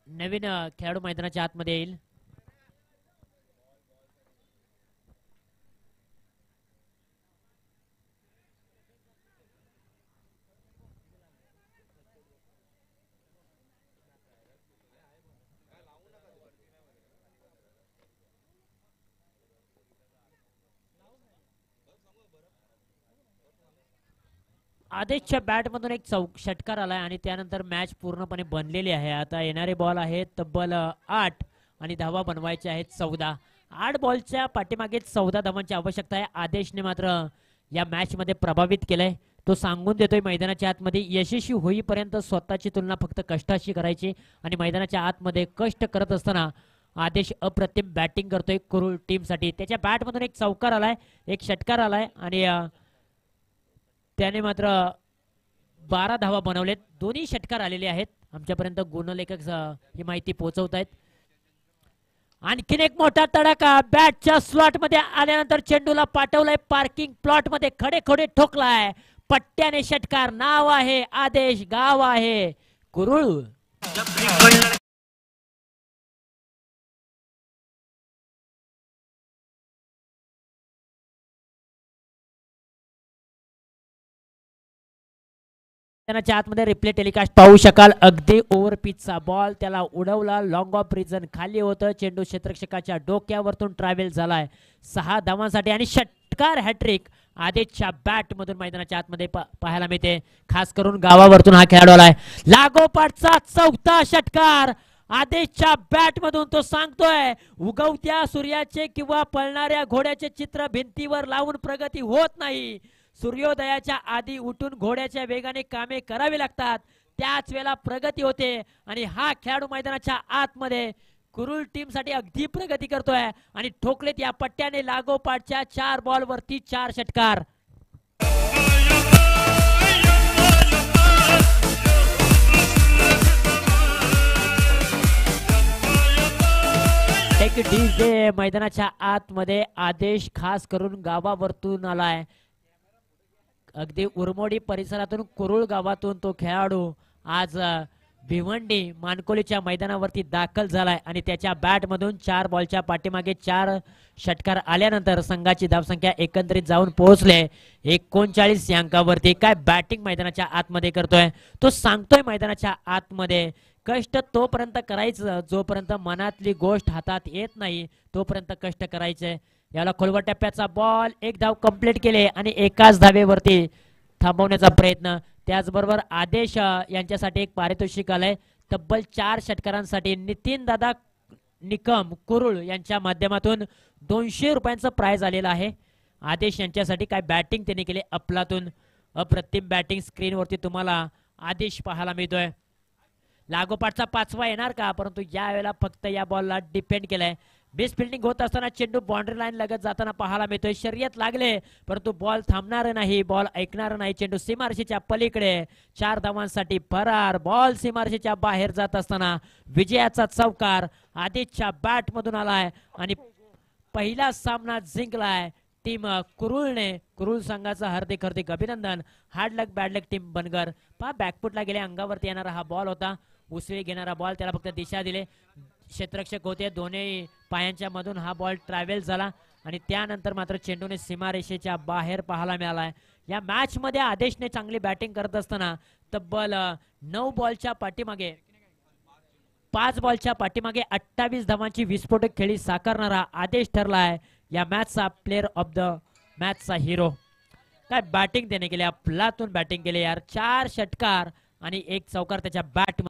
नवीन खेळाडू मैदानाच्या आतमध्ये येईल. आदेशच्या बॅटमधून एक षटकार आलाय आणि त्यानंतर मॅच पूर्णपणे बनलेली आहे. आता येणारे बॉल आहेत तब्बल 8 आणि धावा बनवायच्या आहेत 14. 8 बॉलच्या पाठीमागे 14 धावांची आवश्यकता आहे. आदेशने मात्र या मॅच मध्ये प्रभावित केलंय. तो सांगून देतोय मैदानाच्या आतमध्ये यशस्वी होईपर्यंत स्वतःची तुलना फक्त कष्टाशी करायची आणि मैदानाच्या आतमध्ये कष्ट करत असताना आदेश अप्रतिम बॅटिंग करतोय कुरुळ टीम साठी. त्याच्या बॅटमधून एक चौकार आलाय, एक षटकार आलाय आणि त्याने मात्र 12 धावा बनवलेत. दोन्ही षटकार आलेले आहेत. आमच्यापर्यंत गुणलेखक ही माहिती पोहोचवत आहेत. आणखीन एक मोठा तडाखा बॅटच्या स्लॉट मध्ये आल्यानंतर चेंडूला पाठवलाय पार्किंग प्लॉट मध्ये, खडे खडे ठोकलाय. पट्ट्याने षटकार. नाव आहे आदेश, गाव आहे कुरुळ. मैदानाच्या आतमध्ये रिप्ले टेलिकास्ट पाहू शकाल. अगदी ओव्हर पिचचा बॉल, त्याला उडवला, लॉंग ऑफ रिजन खाली होतं. चेंडू क्षेत्ररक्षकाच्या डोक्यावरतून ट्रॅव्हल झालाय 6 धावांसाठी आणि षटकार हॅट्रिक आदेशच्या बॅट मधून मैदानाच्या आतमध्ये पाहायला मिळते. खास करून गावावरतून हा खेळाडू आलाय. लागोपाठचा 4था षटकार आदेशच्या बॅट मधून. तो सांगतोय उगवत्या सूर्याचे किंवा पळणाऱ्या घोड्याचे चित्र भिंतीवर लावून प्रगती होत नाही. सूर्योदयाच्या आधी उठून घोड्याच्या वेगाने कामे करावी लागतात, त्याच वेळेला प्रगती होते. आणि हा खेळाडू मैदानाच्या आतमध्ये कुरुळ टीम साठी अगदी प्रगती करतोय आणि ठोकलेत या पट्ट्याने लागोपाठच्या 4 बॉल वरती 4 षटकार. एक डीजे मैदानाच्या आतमध्ये आदेश खास करून गावावरतून आलाय. अगदी उरमोडी परिसरातून कुरुळ गावातून तो खेळाडू आज भिवंडी मानकोलीच्या मैदानावरती दाखल झालाय आणि त्याच्या बॅट मधून 4 बॉलच्या पाठीमागे 4 षटकार आल्यानंतर संघाची धावसंख्या एकंदरीत जाऊन पोहोचले 39 अंकावरती. काय बॅटिंग मैदानाच्या आतमध्ये करतोय. तो सांगतोय मैदानाच्या आतमध्ये कष्ट तोपर्यंत करायचं जोपर्यंत मनातली गोष्ट हातात येत नाही तोपर्यंत कष्ट करायचे. याला खोलवर टप्प्याचा बॉल, 1 धाव कंप्लीट केले आणि एकाच धावेवरती थांबवण्याचा प्रयत्न. त्याचबरोबर आदेश यांच्यासाठी एक पारितोषिक आलंय तब्बल 4 षटकारांसाठी नितीन दादा निकम कुरुळ यांच्या माध्यमातून 200 रुपयांचं प्राइज आलेलं आहे. आदेश यांच्यासाठी काय बॅटिंग त्यांनी केली अफलातून. अप्रतिम बॅटिंग स्क्रीनवरती तुम्हाला आदेश पाहायला मिळतोय. लागोपाठचा 5वा येणार का, परंतु यावेळेला फक्त या बॉलला डिपेंड केलाय. बेस्ट फिल्डिंग होत असताना चेंडू बाउंड्री लाईन लगत जाताना पाहायला मिळतोय. शर्यत लागले परंतु बॉल थांबणार नाही, बॉल ऐकणार नाही. चेंडू सीमारेषेच्या पलीकडे 4 धावांसाठी फरार. बॉल सीमारेषेच्या बाहेर जात असताना विजयाचा चौकार आदेशच्या बॅट मधून आलाय आणि पहिला सामना जिंकलाय टीम कुरुळने. कुरुळ संघाचा हार्दिक हार्दिक अभिनंदन. हार्ड लक बॅड लक टीम बनगर. पहा बॅकफुटला गेले, अंगावरती येणारा हा बॉल होता. उसळी घेणारा बॉल, त्याला फक्त दिशा दिले. क्षेत्ररक्षक होते, दोन्ही पायांच्या मधून हा बॉल ट्रॅव्हल झाला आणि त्यानंतर मात्र चेंडूने सीमारेषेच्या बाहेर पाहायला मिळालाय. या मॅच मध्ये आदेशने चांगली बॅटिंग करत असताना तब्बल 9 बॉलच्या पाठीमागे 5 बॉलच्या पाठीमागे 28 धावांची विस्फोटक खेळी साकारणारा आदेश ठरलाय या मॅचचा प्लेअर ऑफ द मॅचचा हिरो. काय बॅटिंग त्याने केली, अफलातून बॅटिंग केली यार. 4 षटकार आणि 1 चौकार त्याच्या बॅट